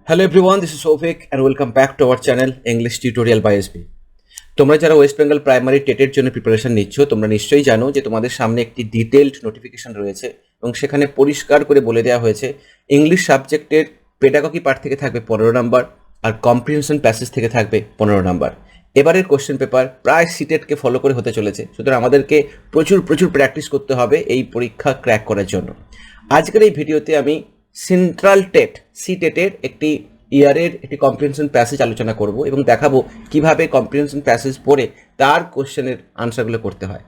Hello everyone, this is Soubhik and welcome back to our channel English Tutorial by SB. তোমরা যারা West Bengal primary টেটের জন্য preparation নিচ্ছ তোমরা নিশ্চয়ই জানো যে তোমাদের সামনে একটি ডিটেইলড নোটিফিকেশন রয়েছে এবং সেখানে পরিষ্কার করে বলে দেওয়া হয়েছে ইংলিশ সাবজেক্টের পেডাগজি পার্ট থেকে থাকবে 15 নাম্বার আর কম্প্রিহেনশন প্যাসেজ থেকে থাকবে 15 নাম্বার। এবারের কোশ্চেন পেপার প্রায় সিটেটকে ফলো করে হতে চলেছে, সুতরাং আমাদেরকে প্রচুর প্র্যাকটিস করতে হবে এই পরীক্ষা ক্র্যাক করার জন্য। আজকের এই ভিডিওতে আমি সেন্ট্রাল টেট সিটেটের একটি ইয়ারের একটি কম্প্রিহেনশন প্যাসেজ আলোচনা করব এবং দেখাবো কিভাবে কম্প্রিহেনশন প্যাসেজ পড়ে তার কোশ্চেনের আনসারগুলো করতে হয়।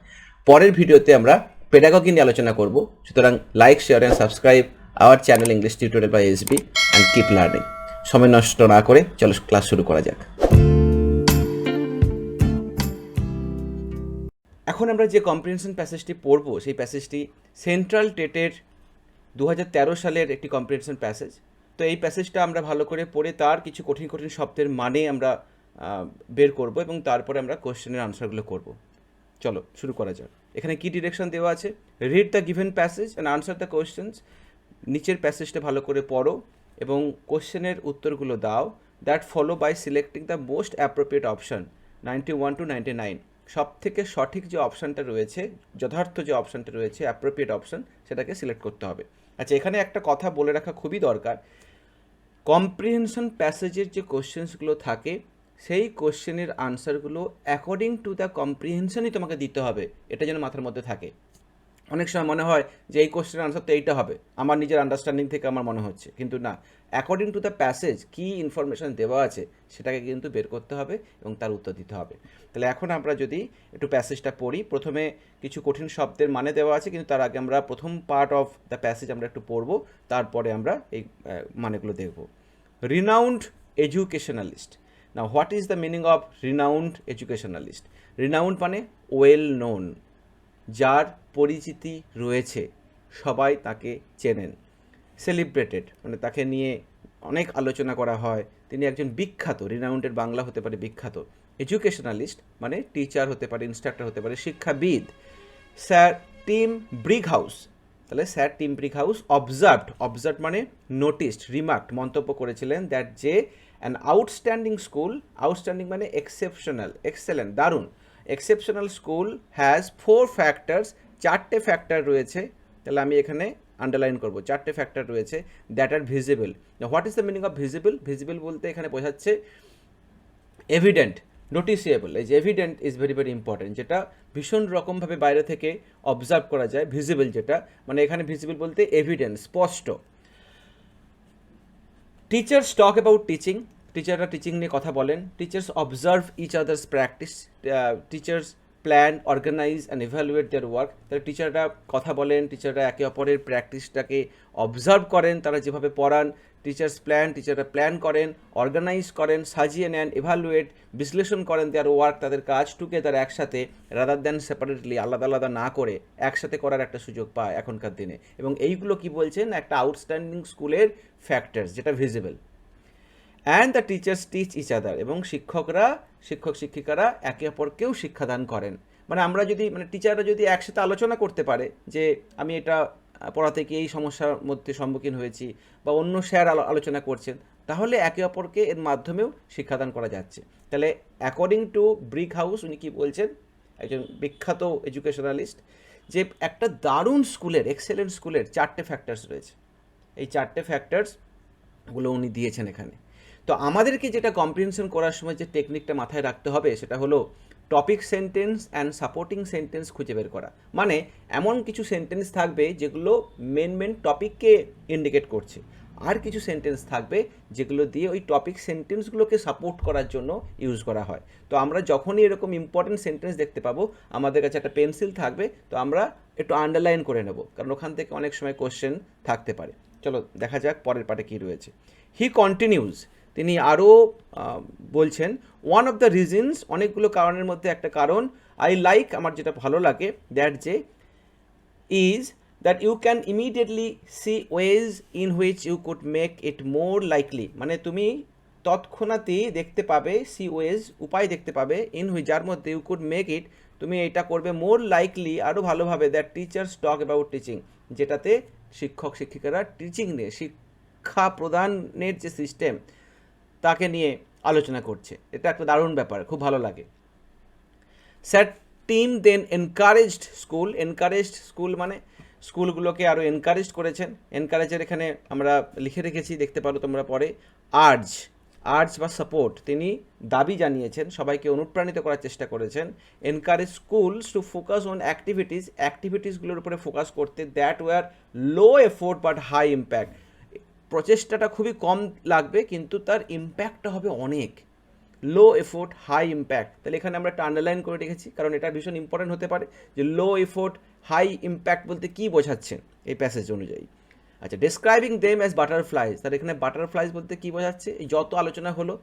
পরের ভিডিওতে আমরা পেডাগজি নিয়ে আলোচনা করব, সুতরাং like share and subscribe our channel English tutorial by SB and keep learning. সময় নষ্ট না করে চলো ক্লাস শুরু করা যাক। এখন আমরা যে কম্প্রিহেনশন প্যাসেজটি পড়ব সেই প্যাসেজটি সেন্ট্রাল টেটের 2013 সালের একটি কম্প্রিহেনশন প্যাসেজ। তো এই প্যাসেজটা আমরা ভালো করে পড়ে তার কিছু কঠিন শব্দের মানে আমরা বের করব এবং তারপরে আমরা কোশ্চেনের আনসারগুলো করব। চলো শুরু করা যাক। এখানে কি ডিরেকশন দেওয়া আছে? Read the given passage and answer the questions. নিচের প্যাসেজটা ভালো করে পড়ো এবং কোশ্চেনের উত্তরগুলো দাও। That follow by selecting the most appropriate option 91 to 99। সব থেকে সঠিক যে অপশানটা রয়েছে, যথার্থ যে অপশানটা রয়েছে, অ্যাপ্রোপ্রিয়েট অপশান, সেটাকে সিলেক্ট করতে হবে। আচ্ছা, এখানে একটা কথা বলে রাখা খুবই দরকার। কম্প্রিহেনশন প্যাসেজের যে কোশ্চেন্সগুলো থাকে সেই কোশ্চেনের আনসারগুলো অ্যাকর্ডিং টু দ্য কম্প্রিহেনশনই তোমাকে দিতে হবে, এটা যেন মাথার মধ্যে থাকে। অনেক সময় মনে হয় যে এই কোশ্চেনের আনসার তো এইটা হবে, আমার নিজের আন্ডারস্ট্যান্ডিং থেকে আমার মনে হচ্ছে, কিন্তু না, অ্যাকর্ডিং টু দ্য প্যাসেজ কী ইনফরমেশান দেওয়া আছে সেটাকে কিন্তু বের করতে হবে এবং তার উত্তর দিতে হবে। তাহলে এখন আমরা যদি একটু প্যাসেজটা পড়ি, প্রথমে কিছু কঠিন শব্দের মানে দেওয়া আছে, কিন্তু তার আগে আমরা প্রথম পার্ট অফ দ্য প্যাসেজ আমরা একটু পড়ব, তারপরে আমরা এই মানেগুলো দেখব। Renowned educationalist. Now what is the meaning of renowned educationalist? Renowned মানে ওয়েল নোন, যার পরিচিতি রয়েছে, সবাই তাকে চেনেন। সেলিব্রেটেড মানে তাকে নিয়ে অনেক আলোচনা করা হয়, তিনি একজন বিখ্যাত। রিনাউন্ডের বাংলা হতে পারে বিখ্যাত। এডুকেশনালিস্ট মানে টিচার হতে পারে, ইনস্ট্রাক্টর হতে পারে, শিক্ষাবিদ। স্যার টিম ব্রিগহাউস, তাহলে স্যার টিম ব্রিগহাউস অবজার্ভড মানে নোটিসড, রিমার্কড মন্তব্য করেছিলেন, দ্যাট যে অ্যান আউটস্ট্যান্ডিং স্কুল, আউটস্ট্যান্ডিং মানে এক্সেপশনাল, এক্সেলেন্ট, দারুণ, এক্সেপশনাল স্কুল হ্যাজ 4 ফ্যাক্টরস, 4টে ফ্যাক্টর রয়েছে। তাহলে আমি এখানে আন্ডারলাইন করব, 4টে ফ্যাক্টর রয়েছে that are visible. What is the meaning of visible? Visible বলতে এখানে বোঝাচ্ছে এভিডেন্ট, নোটিসিয়েবল। এই যে এভিডেন্ট ইজ ভেরি ইম্পর্টেন্ট, যেটা ভীষণ রকমভাবে বাইরে থেকে অবজার্ভ করা যায়। ভিজিবল যেটা মানে এখানে ভিজিবল বলতে এভিডেন্ট, স্পষ্ট। টিচার্স টক অ্যাবাউট টিচিং, টিচাররা টিচিং নিয়ে কথা বলেন। Teachers observe each others practice, teachers plan, organise and evaluate their work. তাহলে টিচাররা কথা বলেন, টিচাররা একে অপরের প্র্যাকটিসটাকে অবজার্ভ করেন, তারা যেভাবে পড়ান। টিচার্স প্ল্যান, টিচাররা প্ল্যান করেন, অর্গানাইজ করেন, সাজিয়ে নেন, ইভ্যালুয়েট বিশ্লেষণ করেন দেয়ার ওয়ার্ক, তাদের কাজ টুগেদার একসাথে, রাদার দ্যান সেপারেটলি, আলাদা আলাদা না করে একসাথে করার একটা সুযোগ পায় এখনকার দিনে। এবং এইগুলো কি বলছেন, একটা আউটস্ট্যান্ডিং স্কুলের ফ্যাক্টরস যেটা visible. And the teachers teach each other, এবং শিক্ষক শিক্ষিকারা একে অপরকেও শিক্ষাদান করেন। মানে আমরা যদি টিচাররা যদি একসাথে আলোচনা করতে পারে যে আমি এটা পড়াতে গিয়ে এই সমস্যার মধ্যে সম্মুখীন হয়েছি, বা অন্য স্যার আলোচনা করছেন, তাহলে একে অপরকে এর মাধ্যমেও শিক্ষাদান করা যাচ্ছে। তাহলে অ্যাকর্ডিং টু ব্রিগহাউস, উনি কী বলছেন, একজন বিখ্যাত এডুকেশনালিস্ট, যে একটা দারুণ স্কুলের, এক্সেলেন্ট স্কুলের 4টে ফ্যাক্টরস রয়েছে। এই 4টে ফ্যাক্টরসগুলো উনি দিয়েছেন এখানে। তো আমাদেরকে যেটা কম্প্রিহেনশন করার সময় যে টেকনিকটা মাথায় রাখতে হবে সেটা হলো topic sentence and supporting sentence খুঁজে বের করা। মানে এমন কিছু সেন্টেন্স থাকবে যেগুলো মেন টপিককে ইন্ডিকেট করছে, আর কিছু সেন্টেন্স থাকবে যেগুলো দিয়ে ওই টপিক সেন্টেন্সগুলোকে সাপোর্ট করার জন্য ইউজ করা হয়। তো আমরা যখনই এরকম ইম্পর্টেন্ট সেন্টেন্স দেখতে পাবো, আমাদের কাছে একটা পেন্সিল থাকবে, তো আমরা একটু আন্ডারলাইন করে নেব, কারণ ওখান থেকে অনেক সময় কোশ্চেন থাকতে পারে। চলো দেখা যাক পরের পার্টে কী রয়েছে। হি কন্টিনিউজ, তিনি আরও বলছেন, ওয়ান অফ দ্য রিজনস, অনেকগুলো কারণের মধ্যে একটা কারণ, আই লাইক, আমার যেটা ভালো লাগে, দ্যাট যে is that you can immediately see ways in which you could make it more likely. মানে তুমি তৎক্ষণাৎই দেখতে পাবে, সি ওয়েজ উপায় দেখতে পাবে, ইন হুইচ যার মধ্যে ইউ কুড মেক ইট তুমি এটা করবে মোর লাইকলি আরও ভালোভাবে, that teachers talk about teaching, যেটাতে শিক্ষক শিক্ষিকারা টিচিং নিয়ে, শিক্ষা প্রদানের যে সিস্টেম তাকে নিয়ে আলোচনা করছে। এটা একটা দারুণ ব্যাপার, খুব ভালো লাগে। স্যার টিম দেন এনকারেজড স্কুল মানে স্কুলগুলোকে আরও এনকারেজ করেছেন। এনকারেজের এখানে আমরা লিখে রেখেছি, দেখতে পারো তোমরা পরে। আর্জ বা সাপোর্ট, তিনি দাবি জানিয়েছেন, সবাইকে অনুপ্রাণিত করার চেষ্টা করেছেন। Encourage schools to focus on অ্যাক্টিভিটিসগুলোর উপরে ফোকাস করতে, that were low effort but high impact. প্রচেষ্টাটা খুবই কম লাগবে কিন্তু তার ইম্প্যাক্টটা হবে অনেক। লো এফোর্ট হাই ইম্প্যাক্ট, তাহলে এখানে আমরা একটা আন্ডারলাইন করে রেখেছি, কারণ এটা ভীষণ ইম্পর্টেন্ট হতে পারে যে লো এফোর্ট হাই ইম্প্যাক্ট বলতে কী বোঝাচ্ছেন এই প্যাসেজ অনুযায়ী। আচ্ছা, ডেসক্রাইবিং দেম অ্যাজ বাটারফ্লাইজ, তাহলে এখানে বাটারফ্লাইজ বলতে কী বোঝাচ্ছে? এই যত আলোচনা হলো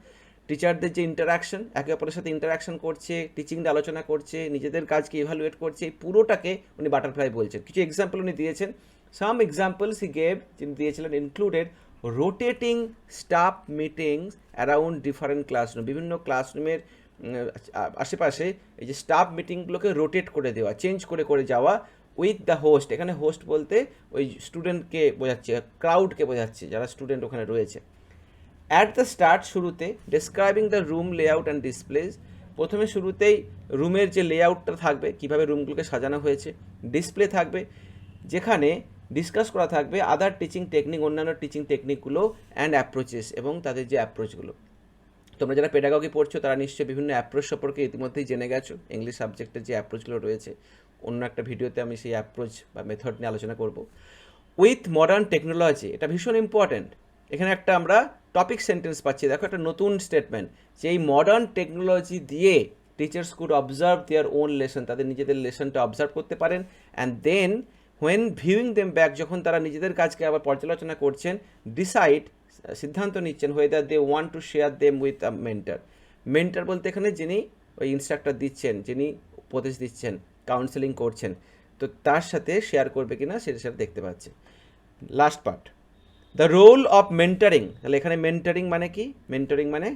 টিচারদের যে ইন্টারাকশন, একে অপরের সাথে ইন্টারাকশন করছে, টিচিংটা আলোচনা করছে, নিজেদের কাজকে ইভ্যালুয়েট করছে, এই পুরোটাকে উনি বাটারফ্লাই বলছেন। কিছু এক্সাম্পল উনি দিয়েছেন, সাম এক্সাম্পলস হি গেভ, যিনি দিয়েছিলেন, included rotating staff meetings around different classroom, বিভিন্ন ক্লাসরুমের আশেপাশে এই যে স্টাফ মিটিংগুলোকে রোটেট করে দেওয়া, চেঞ্জ করে করে যাওয়া, উইথ দ্য হোস্ট, এখানে হোস্ট বলতে ওই স্টুডেন্টকে বোঝাচ্ছে, ক্রাউডকে বোঝাচ্ছে, যারা স্টুডেন্ট ওখানে রয়েছে। অ্যাট দ্য স্টার্ট, শুরুতে, describing the room layout and displays, প্রথমে শুরুতেই রুমের যে লেআউটটা থাকবে, কীভাবে রুমগুলোকে সাজানো হয়েছে, ডিসপ্লে থাকবে যেখানে ডিসকাস করা থাকবে আদার টিচিং টেকনিক, অন্যান্য টিচিং টেকনিকগুলো, অ্যান্ড অ্যাপ্রোচেস, এবং তাদের যে অ্যাপ্রোচগুলো। তোমরা যারা পেডাগজি পড়ছো তারা নিশ্চয়ই বিভিন্ন অ্যাপ্রোচ সম্পর্কে ইতিমধ্যেই জেনে গেছো। ইংলিশ সাবজেক্টের যে অ্যাপ্রোচগুলো রয়েছে, অন্য একটা ভিডিওতে আমি সেই অ্যাপ্রোচ বা মেথড নিয়ে আলোচনা করব। উইথ মডার্ন টেকনোলজি, এটা ভীষণ ইম্পর্ট্যান্ট। এখানে একটা আমরা টপিক সেন্টেন্স পাচ্ছি, দেখো একটা নতুন স্টেটমেন্ট, যে এই মডার্ন টেকনোলজি দিয়ে teachers could observe their own lesson, তাদের নিজেদের লেসনটা অবজার্ভ করতে পারেন। And then when viewing them back, যখন তারা নিজেদের কাজকে আবার পর্যালোচনা করছেন, ডিসাইড, সিদ্ধান্ত নিচ্ছেন, whether they want to share them with a mentor বলতে এখানে যিনি ওই ইনস্ট্রাক্টর দিচ্ছেন, যিনি উপদেশ দিচ্ছেন, কাউন্সেলিং করছেন, তো তার সাথে শেয়ার করবে কিনা সেটা সেটা দেখতে পাচ্ছে। Last part, the role of mentoring, তাহলে এখানে মেন্টারিং মানে কি? মেন্টারিং মানে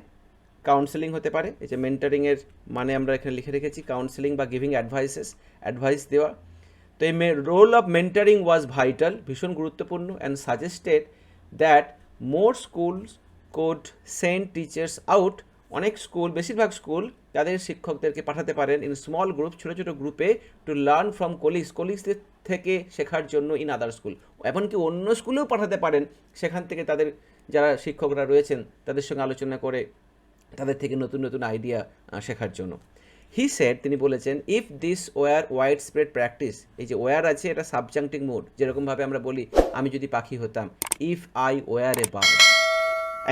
কাউন্সেলিং হতে পারে। এই যে মেন্টারিংয়ের মানে আমরা এখানে লিখে রেখেছি, কাউন্সেলিং বা গিভিং অ্যাডভাইস দেওয়া। তো এই role of mentoring was vital, ভীষণ গুরুত্বপূর্ণ, and suggested that more schools could send teachers out, অনেক স্কুল, বেশিরভাগ স্কুল তাদের শিক্ষকদেরকে পাঠাতে পারেন ইন স্মল গ্রুপ, ছোটো ছোটো গ্রুপে, টু লার্ন ফ্রম কলিগসদের থেকে শেখার জন্য, ইন আদার স্কুল, এমনকি অন্য স্কুলেও পাঠাতে পারেন, সেখান থেকে তাদের যারা শিক্ষকরা রয়েছেন তাদের সঙ্গে আলোচনা করে তাদের থেকে নতুন নতুন আইডিয়া শেখার জন্য। হি সেড, তিনি বলেছেন, if this were widespread practice, এই যে ওয়ার আছে এটা সাবজাংটিভ মোড, যেরকমভাবে আমরা বলি আমি যদি পাখি হতাম, if I were a bird,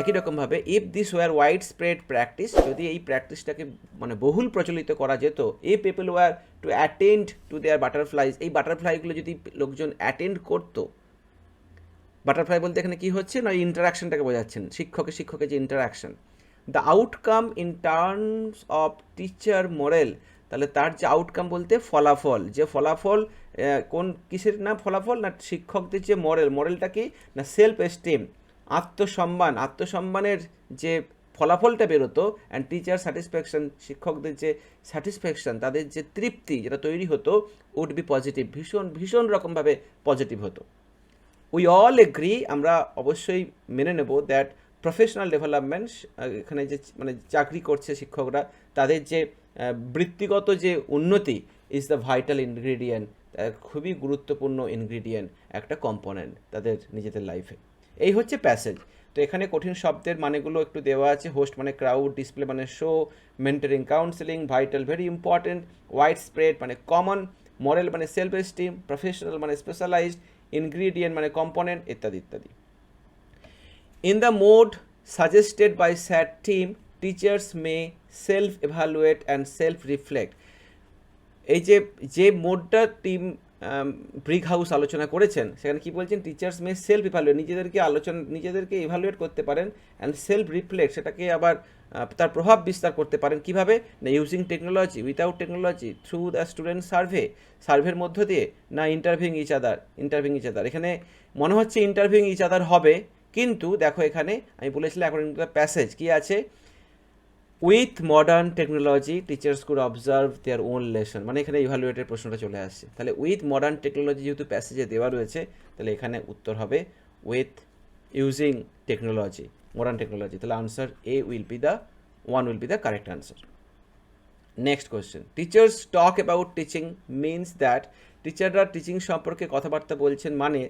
একই রকমভাবে if this were widespread practice, যদি এই প্র্যাকটিসটাকে মানে বহুল প্রচলিত করা যেত, if people were to attend to their butterflies, এই বাটারফ্লাইগুলো যদি লোকজন অ্যাটেন্ড করতো, বাটারফ্লাই বলতে এখানে কী হচ্ছে না, ইন্টারাকশনটাকে বোঝাচ্ছেন, শিক্ষকের যে interaction. The outcome in terms of teacher moral, তাহলে তার যে আউটকাম বলতে ফলাফল, যে ফলাফল কোন কিসের না ফলাফল না শিক্ষকদের যে মরেলটা কি না সেলফ এস্টিম, আত্মসম্মানের যে ফলাফলটা বেরোতো, অ্যান্ড টিচার স্যাটিসফ্যাকশন, শিক্ষকদের যে স্যাটিসফ্যাকশন, তাদের যে তৃপ্তি যেটা তৈরি হতো, উড বি পজিটিভ, ভীষণ রকমভাবে পজিটিভ হতো। উই অল এগ্রি, আমরা অবশ্যই মেনে নেব, দ্যাট প্রফেশনাল ডেভেলপমেন্ট, এখানে যে মানে চাকরি করছে শিক্ষকরা, তাদের যে বৃত্তিগত যে উন্নতি, ইজ দ্য ভাইটাল ইনগ্রিডিয়েন্ট, খুবই গুরুত্বপূর্ণ ইনগ্রিডিয়েন্ট, একটা কম্পোনেন্ট তাদের নিজেদের লাইফে। এই হচ্ছে প্যাসেজ। তো এখানে কঠিন শব্দের মানেগুলো একটু দেওয়া আছে, হোস্ট মানে ক্রাউড, ডিসপ্লে মানে show, মেন্টারিং counselling, vital very important, wide spread মানে কমন, মরাল মানে সেলফ এস্টিম, প্রফেশনাল মানে স্পেশালাইজড, ইনগ্রিডিয়েন্ট মানে কম্পোনেন্ট, ইত্যাদি ইত্যাদি। In the mode suggested by SAT team, teachers may self-evaluate and self-reflect. এই যে মোডটা টিম ব্রিক হাউস আলোচনা করেছেন, সেখানে কি বলছেন, টিচার্স মে সেলফ ইভ্যালুয়েট, নিজেদেরকে ইভ্যালুয়েট করতে পারেন, অ্যান্ড সেলফ রিফ্লেক্ট, সেটাকে আবার তার প্রভাব বিস্তার করতে পারেন। কিভাবে না, using technology, without technology, through the student সার্ভের মধ্য দিয়ে, না ইন্টারভিউইং ইচ আদার। এখানে মনে হচ্ছে ইন্টারভিউইং ইচ আদার হবে, কিন্তু দেখো এখানে আমি বলেছিলাম অ্যাকর্ডিং টু দ্য প্যাসেজ কী আছে, with modern technology teachers could observe their own lesson, মানে এখানে ইভ্যালুয়েটের প্রশ্নটা চলে আসছে। তাহলে উইথ মডার্ন টেকনোলজি যেহেতু প্যাসেজে দেওয়া রয়েছে, তাহলে এখানে উত্তর হবে with using technology, modern technology. তাহলে answer A will be the one will be the correct answer. Next question, teachers talk about teaching means that টিচাররা টিচিং সম্পর্কে কথাবার্তা বলছেন মানে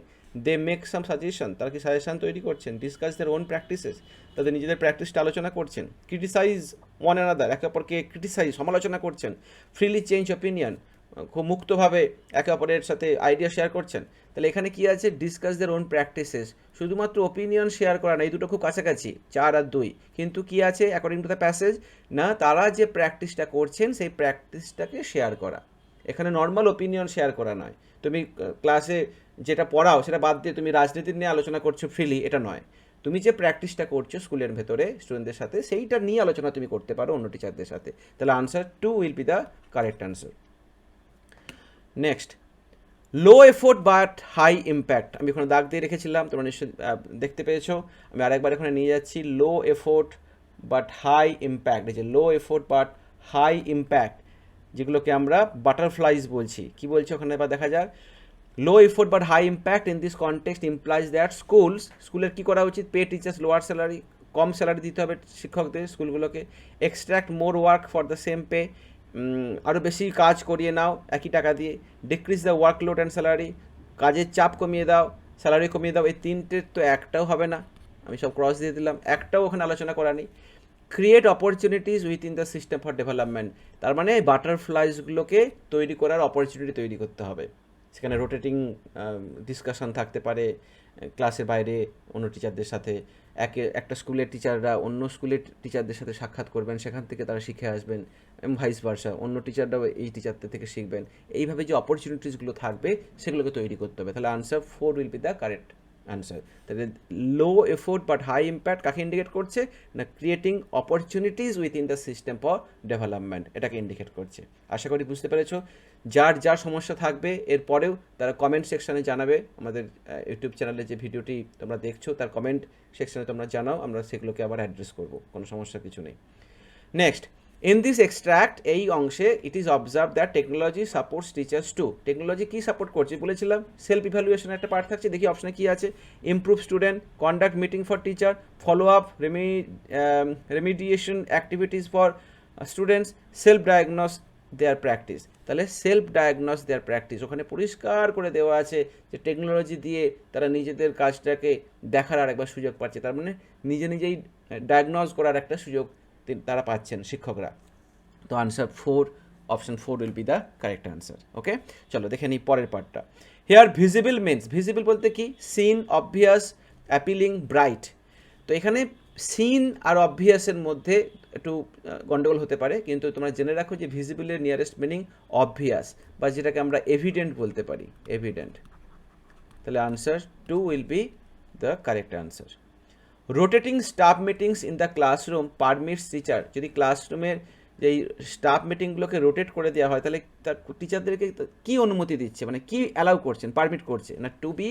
দে মেক সাম সাজেশন, তারা কি সাজেশন তৈরি করছেন, ডিসকাস দেয়ার ওন প্র্যাকটিসেস, তাদের নিজেদের প্র্যাকটিসটা আলোচনা করছেন, ক্রিটিসাইজ ওয়ান অ্যানাদার, একে অপরকে ক্রিটিসাইজ সমালোচনা করছেন, ফ্রিলি চেঞ্জ অপিনিয়ন, খুব মুক্তভাবে একে অপরের সাথে আইডিয়া শেয়ার করছেন। তাহলে এখানে কি আছে, ডিসকাস দেয়ার ওন প্র্যাকটিসেস, শুধুমাত্র ওপিনিয়ন শেয়ার করা না, এই দুটো খুব কাছাকাছি 4 আর 2, কিন্তু কি আছে অ্যাকর্ডিং টু দ্য প্যাসেজ, না তারা যে প্র্যাকটিসটা করছেন সেই প্র্যাকটিসটাকে শেয়ার করা। এখানে নর্মাল ওপিনিয়ন শেয়ার করা নয়, তুমি ক্লাসে যেটা পড়াও সেটা বাদ দিয়ে তুমি রাজনীতির নিয়ে আলোচনা করছো ফ্রিলি, এটা নয়। তুমি যে প্র্যাকটিসটা করছো স্কুলের ভেতরে স্টুডেন্টদের সাথে, সেইটা নিয়ে আলোচনা তুমি করতে পারো অন্য টিচারদের সাথে। তাহলে answer 2 will be the correct answer. Next, low effort but high impact, আমি ওখানে দাগ দিয়ে রেখেছিলাম, তোমরা নিশ্চয়ই দেখতে পেয়েছো। আমি আরেকবার এখানে নিয়ে যাচ্ছি, লো এফোর্ট বাট হাই ইম্প্যাক্ট। এই যে লো এফোর্ট বাট হাই ইম্প্যাক্ট, যেগুলোকে আমরা বাটারফ্লাইজ বলছি, কি বলছি ওখানে এবার দেখা যাক। Low effort but high impact in this context implies that স্কুলের কী করা উচিত, পে টিচার্স লোয়ার স্যালারি, কম স্যালারি দিতে হবে শিক্ষকদের স্কুলগুলোকে, extract more work for the same pay, আরও বেশি কাজ করিয়ে নাও একই টাকা দিয়ে, decrease the workload and salary, কাজের চাপ কমিয়ে দাও, স্যালারি কমিয়ে দাও। এই তিনটের তো একটাও হবে না, আমি সব ক্রস দিয়ে দিলাম, একটাও ওখানে আলোচনা করা নেই। Create opportunities within the system for development, তার মানে বাটারফ্লাইজগুলোকে তৈরি করার অপরচুনিটি তৈরি করতে হবে। সেখানে রোটেটিং ডিসকাশন থাকতে পারে ক্লাসের বাইরে অন্য টিচারদের সাথে, একটা স্কুলের টিচাররা অন্য স্কুলের টিচারদের সাথে সাক্ষাৎ করবেন, সেখান থেকে তারা শিখে আসবেন, ভাইস ভার্সা, অন্য টিচাররাও এই টিচারদের থেকে শিখবেন। এইভাবে যে অপরচুনিটিসগুলো থাকবে সেগুলোকে তৈরি করতে হবে। তাহলে answer 4 will be the correct answer. তাহলে লো এফোর্ট বাট হাই ইম্প্যাক্ট কাকে ইন্ডিকেট করছে, না creating opportunities within the system for development, এটাকে ইন্ডিকেট করছে। আশা করি বুঝতে পেরেছো। যার যা সমস্যা থাকবে এরপরেও তারা কমেন্ট সেকশানে জানাবে, আমাদের ইউটিউব চ্যানেলে যে ভিডিওটি তোমরা দেখছো তার কমেন্ট সেকশানে তোমরা জানাও, আমরা সেগুলোকে আবার অ্যাড্রেস করবো, কোনো সমস্যা কিছু নেই। নেক্সট, ইন দিস এক্সট্র্যাক্ট, এই অংশে it is observe that technology supports teachers to, technology কী সাপোর্ট করছে বলেছিলাম, সেলফ ইভ্যালুয়েশনের একটা পার্ট থাকছে, দেখি অপশনে কী আছে, improve student, conduct meeting for teacher, follow up remediation activities for students, self diagnose their practice. তাহলে সেলফ ডায়াগনোস দেয়ার প্র্যাকটিস, ওখানে পরিষ্কার করে দেওয়া আছে যে টেকনোলজি দিয়ে তারা নিজেদের কাজটাকে দেখার আর একবার সুযোগ পাচ্ছে, তার মানে নিজেই ডায়াগনোজ করার একটা সুযোগ তারা পাচ্ছেন শিক্ষকরা। তো answer 4, option 4 will be the correct answer. Okay, চলো দেখে নিই পরের পার্টটা। হেয়ার ভিজিবল মিনস, ভিজিবল বলতে কি, সিন, অবভিয়াস, অ্যাপিলিং, ব্রাইট। তো এখানে সিন আর অবভিয়াসের মধ্যে একটু গন্ডগোল হতে পারে, কিন্তু তোমরা জেনে রাখো যে ভিজিবলের নিয়ারেস্ট মিনিং অবভিয়াস, বা যেটাকে আমরা এভিডেন্ট বলতে পারি, এভিডেন্ট। তাহলে answer 2 will be the correct answer. Rotating staff meetings in the classroom permits teacher, যদি ক্লাসরুমের যেই স্টাফ মিটিংগুলোকে রোটেট করে দেওয়া হয় তাহলে তার টিচারদেরকে কী অনুমতি দিচ্ছে, মানে কি অ্যালাউ করছেন, পারমিট করছে না, to be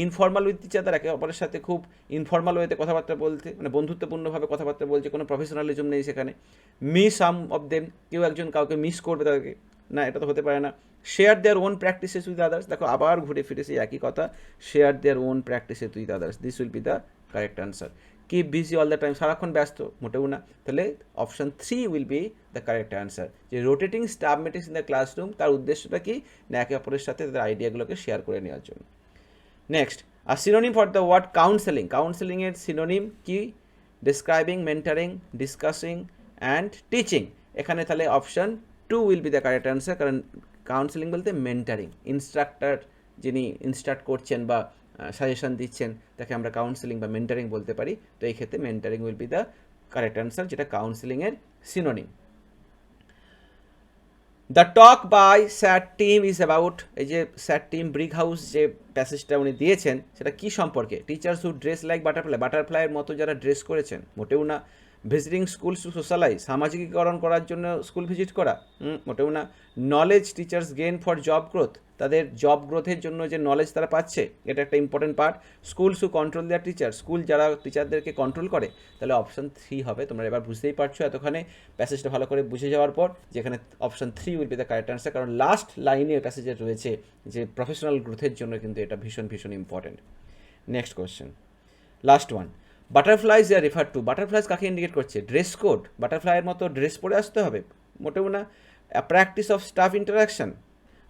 informal with teacher, একে অপরের সাথে খুব ইনফর্মাল ওয়েতে কথাবার্তা বলতে, মানে বন্ধুত্বপূর্ণভাবে কথাবার্তা বলছে, কোনো প্রফেশনালিজম নেই সেখানে, মিস সাম অফ দেম, কেউ একজন কাউকে মিস করবে তাদেরকে, না এটা তো হতে পারে না। Share their own practices with others, দেখো আবার ঘুরে ফিরে সেই একই কথা, share their own practices with others, this will be the correct answer. Keep busy all the time, সারাক্ষণ ব্যস্ত, মোটেও না। তাহলে option 3 will be the correct answer. যে rotating staff meetings in the classroom, তার উদ্দেশ্যটা কি, না একে অপরের সাথে তাদের আইডিয়াগুলোকে শেয়ার করে নেওয়ার জন্য। নেক্সট, আর synonym for the word counselling, কাউন্সেলিংয়ের সিনোনিম কি, describing, mentoring, discussing and teaching. এখানে তাহলে option 2 will be the correct answer, কারণ কাউন্সেলিং বলতে মেন্টারিং, ইনস্ট্রাক্টর যিনি ইনস্ট্রাক্ট করছেন বা সাজেশন দিচ্ছেন তাকে আমরা কাউন্সেলিং বা মেন্টারিং বলতে পারি। তো এই ক্ষেত্রে mentoring will be the correct answer, যেটা কাউন্সেলিংয়ের synonym. The talk by sat team is about, এই যে স্যাট টিম ব্রিক হাউস যে প্যাসেজটা উনি দিয়েছেন সেটা কী সম্পর্কে, teachers who dress like butterfly, বাটারফ্লাইয়ের মতো যারা ড্রেস করেছেন, মোটেও না। ভিজিটিং স্কুলস টু সোশ্যালাইজ, সামাজিকীকরণ করার জন্য স্কুল ভিজিট করা, মোটেও না। Knowledge teachers gain for job growth, তাদের জব গ্রোথের জন্য যে নলেজ তারা পাচ্ছে এটা একটা important part. Schools who control their teacher, school যারা টিচারদেরকে কন্ট্রোল করে, তাহলে অপশন 3 হবে। তোমরা এবার বুঝতেই পারছো এতক্ষণে প্যাসেজটা ভালো করে বুঝে যাওয়ার পর, যেখানে option 3 will be the correct answer, কারণ লাস্ট লাইনে প্যাসেজে রয়েছে যে প্রফেশনাল গ্রোথের জন্য কিন্তু এটা ভীষণ ভীষণ important. Next question, last one, butterflies are refer to. Butterflies কাকে ইন্ডিকেট করছে? ড্রেস কোড, বাটারফ্লাইয়ের মতো ড্রেস পরে আসতে হবে, মোটেও না। প্র্যাকটিস অফ স্টাফ ইন্টারাকশন,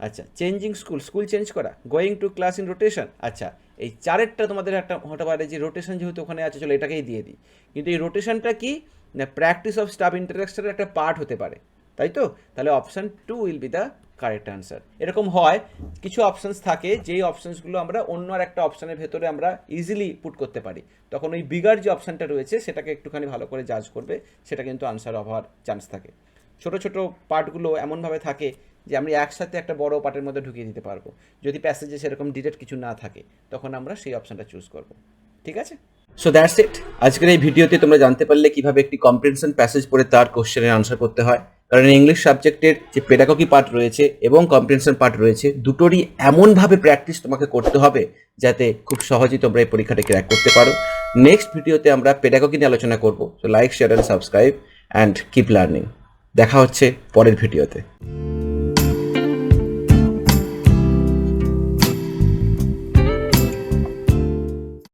আচ্ছা। চেঞ্জিং স্কুল, স্কুল চেঞ্জ করা। Going to class in rotation, আচ্ছা। এই চারেরটা তোমাদের একটা হতে পারে যে রোটেশন যেহেতু ওখানে আছে, চলো এটাকেই দিয়ে দিই। কিন্তু এই রোটেশনটা কি না, প্র্যাকটিস অফ স্টাফ ইন্টারাকশনের একটা পার্ট হতে পারে, তাই তো? তাহলে option 2 will be the correct answer. এরকম হয়, কিছু অপশানস থাকে যেই অপশানসগুলো আমরা অন্য আর একটা অপশানের ভেতরে আমরা ইজিলি পুট করতে পারি, তখন ওই বিগার যে অপশানটা রয়েছে সেটাকে একটুখানি ভালো করে জাজ করবে, সেটা কিন্তু আনসার হওয়ার চান্স থাকে। ছোটো ছোটো পার্টগুলো এমনভাবে থাকে যে আমি একসাথে একটা বড় পার্টের মধ্যে ঢুকিয়ে দিতে পারবো। যদি প্যাসেজে সেরকম ডিটেট কিছু না থাকে, তখন আমরা সেই অপশানটা চুজ করব। ঠিক আছে? So that's it. আজকের এই ভিডিওতে তোমরা জানতে পারলে কিভাবে একটি কম্প্রিহেনশন প্যাসেজ পড়ে তার কোশ্চেনের আনসার করতে হয়। কারণ ইংলিশ সাবজেক্টের যে পেডাগজি পার্ট রয়েছে এবং কম্প্রিহেনশন পার্ট রয়েছে, দুটোরই এমনভাবে প্র্যাকটিস তোমাকে করতে হবে যাতে খুব সহজেই তোমরা এই পরীক্ষাটা ক্র্যাক করতে পারো। নেক্সট ভিডিওতে আমরা পেডাগজি নিয়ে আলোচনা করবো। So like, share and subscribe and keep learning. দেখা হচ্ছে পরের ভিডিওতে।